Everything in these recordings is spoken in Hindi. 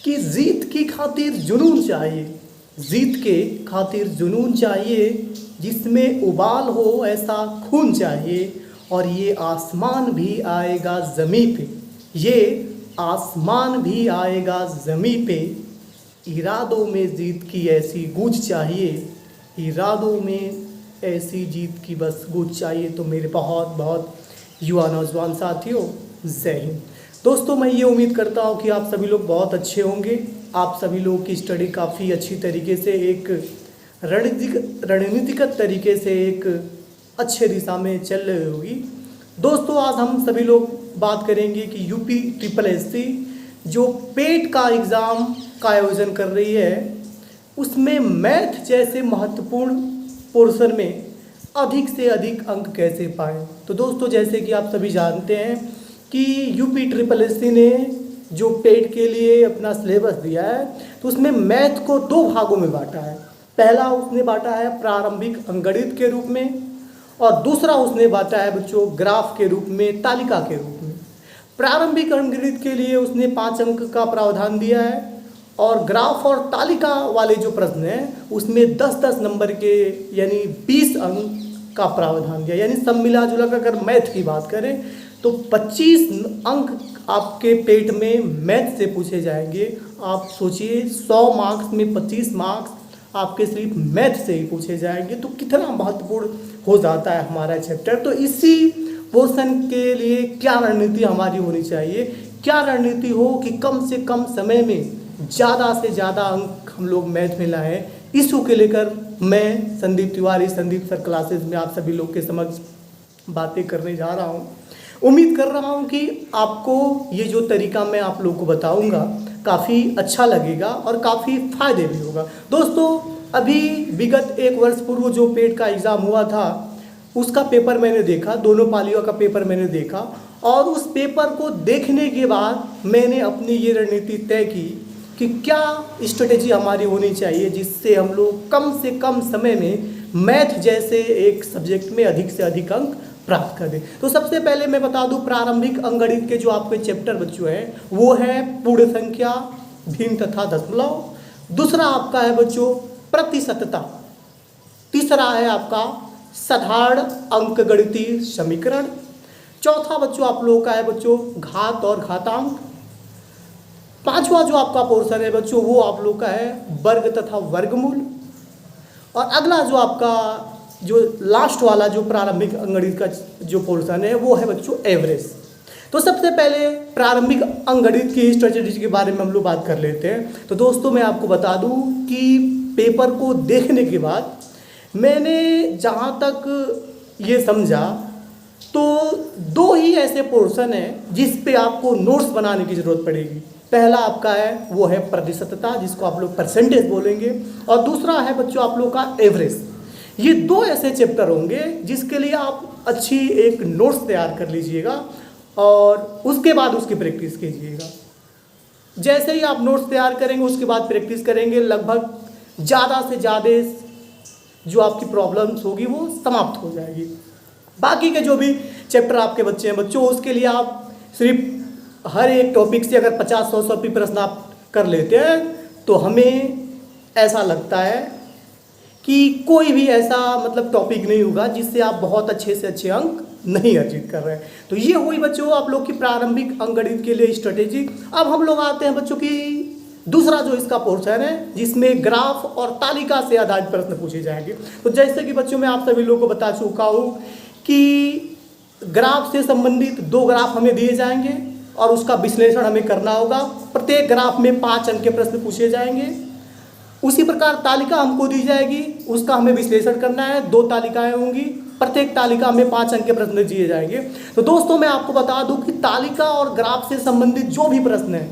कि जीत की खातिर जुनून चाहिए, जीत के खातिर जुनून चाहिए, जिसमें उबाल हो ऐसा खून चाहिए, और ये आसमान भी आएगा ज़मीं पे, ये आसमान भी आएगा ज़मीं पे। इरादों में जीत की ऐसी गूंज चाहिए, इरादों में ऐसी जीत की बस गूंज चाहिए। तो मेरे बहुत बहुत युवा नौजवान साथियों, जय हिंद। दोस्तों, मैं ये उम्मीद करता हूँ कि आप सभी लोग बहुत अच्छे होंगे। आप सभी लोगों की स्टडी काफ़ी अच्छी तरीके से, एक रणनीतिगत तरीके से एक अच्छे दिशा में चल रही होगी। दोस्तों, आज हम सभी लोग बात करेंगे कि यूपी ट्रिपल एससी जो पेट का एग्ज़ाम का आयोजन कर रही है, उसमें मैथ जैसे महत्वपूर्ण पोर्शन में अधिक से अधिक अंक कैसे पाएँ। तो दोस्तों, जैसे कि आप सभी जानते हैं कि यूपी ट्रिपल एससी ने जो पेट के लिए अपना सिलेबस दिया है, तो उसमें मैथ को दो भागों में बांटा है। पहला उसने बांटा है प्रारंभिक अंकगणित के रूप में, और दूसरा उसने बांटा है बच्चों ग्राफ के रूप में, तालिका के रूप में। प्रारंभिक अंकगणित के लिए उसने 5 अंक का प्रावधान दिया है, और ग्राफ और तालिका वाले जो प्रश्न हैं उसमें 10-10 नंबर के यानी 20 अंक का प्रावधान दिया। यानी सब मिला जुला कर अगर मैथ की बात करें तो 25 अंक आपके पेट में मैथ से पूछे जाएंगे। आप सोचिए, 100 मार्क्स में 25 मार्क्स आपके सिर्फ मैथ से ही पूछे जाएंगे, तो कितना महत्वपूर्ण हो जाता है हमारा चैप्टर। तो इसी पोर्शन के लिए क्या रणनीति हमारी होनी चाहिए, क्या रणनीति हो कि कम से कम समय में ज़्यादा से ज़्यादा अंक हम लोग मैथ में लाएँ। इशू के लेकर मैं संदीप तिवारी, संदीप सर क्लासेस में आप सभी लोग के समक्ष बातें करने जा रहा हूँ। उम्मीद कर रहा हूँ कि आपको ये जो तरीका मैं आप लोगों को बताऊँगा काफ़ी अच्छा लगेगा और काफ़ी फ़ायदे भी होगा। दोस्तों, अभी विगत 1 वर्ष पूर्व जो पेट का एग्ज़ाम हुआ था, उसका पेपर मैंने देखा, दोनों पालियों का पेपर मैंने देखा, और उस पेपर को देखने के बाद मैंने अपनी ये रणनीति तय की कि क्या स्ट्रेटेजी हमारी होनी चाहिए जिससे हम लोग कम से कम समय में मैथ जैसे एक सब्जेक्ट में अधिक से अधिक अंक प्राप्त कर दें। तो सबसे पहले मैं बता दूं, प्रारंभिक अंकगणित के जो आपके चैप्टर बच्चों हैं वो है पूर्ण संख्या, भिन्न तथा दशमलव। दूसरा आपका है बच्चों प्रतिशतता। तीसरा है आपका साधारण अंकगणितीय समीकरण। चौथा बच्चों आप लोगों का है बच्चों घात और घातांक। पांचवा जो आपका पोर्शन है बच्चों वो आप लोग का है वर्ग तथा वर्गमूल। और अगला जो आपका जो लास्ट वाला जो प्रारंभिक अंकगणित का जो पोर्शन है वो है बच्चों एवरेज। तो सबसे पहले प्रारंभिक अंकगणित की स्ट्रेटेजी के बारे में हम लोग बात कर लेते हैं। तो दोस्तों, मैं आपको बता दूं कि पेपर को देखने के बाद मैंने जहां तक ये समझा तो 2 ही ऐसे पोर्शन हैं जिस पे आपको नोट्स बनाने की ज़रूरत पड़ेगी। पहला आपका है वो है प्रतिशतता, जिसको आप लोग परसेंटेज बोलेंगे, और दूसरा है बच्चों आप लोग का एवरेज। ये 2 ऐसे चैप्टर होंगे जिसके लिए आप अच्छी एक नोट्स तैयार कर लीजिएगा और उसके बाद उसकी प्रैक्टिस कीजिएगा। जैसे ही आप नोट्स तैयार करेंगे उसके बाद प्रैक्टिस करेंगे, लगभग ज़्यादा से ज़्यादा जो आपकी प्रॉब्लम्स होगी वो समाप्त हो जाएगी। बाकी के जो भी चैप्टर आपके बच्चे हैं बच्चों, उसके लिए आप सिर्फ हर एक टॉपिक से अगर 50-100 भी प्रश्न आप कर लेते हैं तो हमें ऐसा लगता है कि कोई भी ऐसा मतलब टॉपिक नहीं होगा जिससे आप बहुत अच्छे से अच्छे अंक नहीं अर्जित कर रहे हैं। तो ये हुई बच्चों आप लोग की प्रारंभिक अंकगणित के लिए स्ट्रेटेजी। अब हम लोग आते हैं बच्चों की दूसरा जो इसका पोर्शन है जिसमें ग्राफ और तालिका से आधारित प्रश्न पूछे जाएंगे। तो जैसे कि बच्चों मैं आप सभी लोगों को बता चुका हूँ कि ग्राफ से संबंधित 2 ग्राफ हमें दिए जाएंगे और उसका विश्लेषण हमें करना होगा। प्रत्येक ग्राफ में 5 अंक के प्रश्न पूछे जाएंगे। उसी प्रकार तालिका हमको दी जाएगी, उसका हमें विश्लेषण करना है। 2 तालिकाएं होंगी, प्रत्येक तालिका में 5 अंक के प्रश्न दिए जाएंगे। तो दोस्तों मैं आपको बता दूं कि तालिका और ग्राफ से संबंधित जो भी प्रश्न है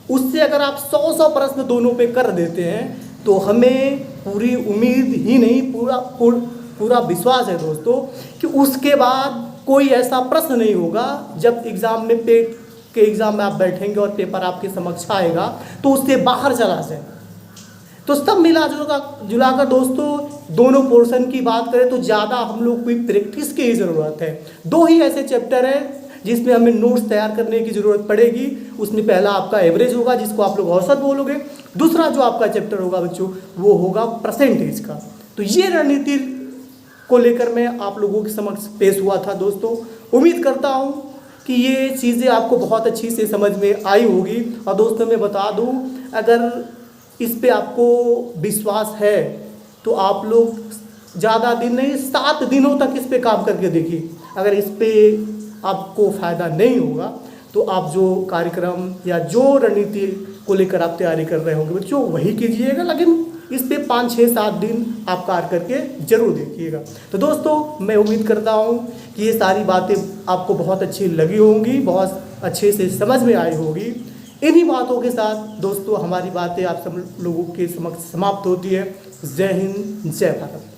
उससे अगर आप 100 प्रश्न दोनों पे कर देते हैं तो हमें पूरी उम्मीद ही नहीं पूरा विश्वास है दोस्तों कि उसके बाद कोई ऐसा प्रश्न नहीं होगा जब एग्ज़ाम में पेट के एग्ज़ाम में आप बैठेंगे और पेपर आपके समक्ष आएगा तो उससे बाहर चला जाए। तो सब मिला जुलाकर दोस्तों दोनों पोर्शन की बात करें तो ज़्यादा हम लोग को प्रैक्टिस की ही ज़रूरत है। 2 ही ऐसे चैप्टर हैं जिसमें हमें नोट्स तैयार करने की ज़रूरत पड़ेगी। उसमें पहला आपका एवरेज होगा, जिसको आप लोग औसत बोलोगे। दूसरा जो आपका चैप्टर होगा बच्चों, वो होगा परसेंटेज का। तो ये रणनीति को लेकर मैं आप लोगों के समक्ष पेश हुआ था दोस्तों। उम्मीद करता हूँ कि ये चीज़ें आपको बहुत अच्छी से समझ में आई होगी। और दोस्तों मैं बता दूँ, अगर इस पे आपको विश्वास है तो आप लोग ज़्यादा दिन नहीं, 7 दिनों तक इस पे काम करके देखिए। अगर इस पे आपको फ़ायदा नहीं होगा तो आप जो कार्यक्रम या जो रणनीति को लेकर आप तैयारी कर रहे होंगे बच्चों, वही कीजिएगा। लेकिन इस पे 5, 6, 7 दिन आप कार्य करके जरूर देखिएगा। तो दोस्तों मैं उम्मीद करता हूँ कि ये सारी बातें आपको बहुत अच्छी लगी होंगी, बहुत अच्छे से समझ में आई होगी। इन्हीं बातों के साथ दोस्तों हमारी बातें आप सब लोगों के समक्ष समाप्त होती है। जय हिंद, जय भारत।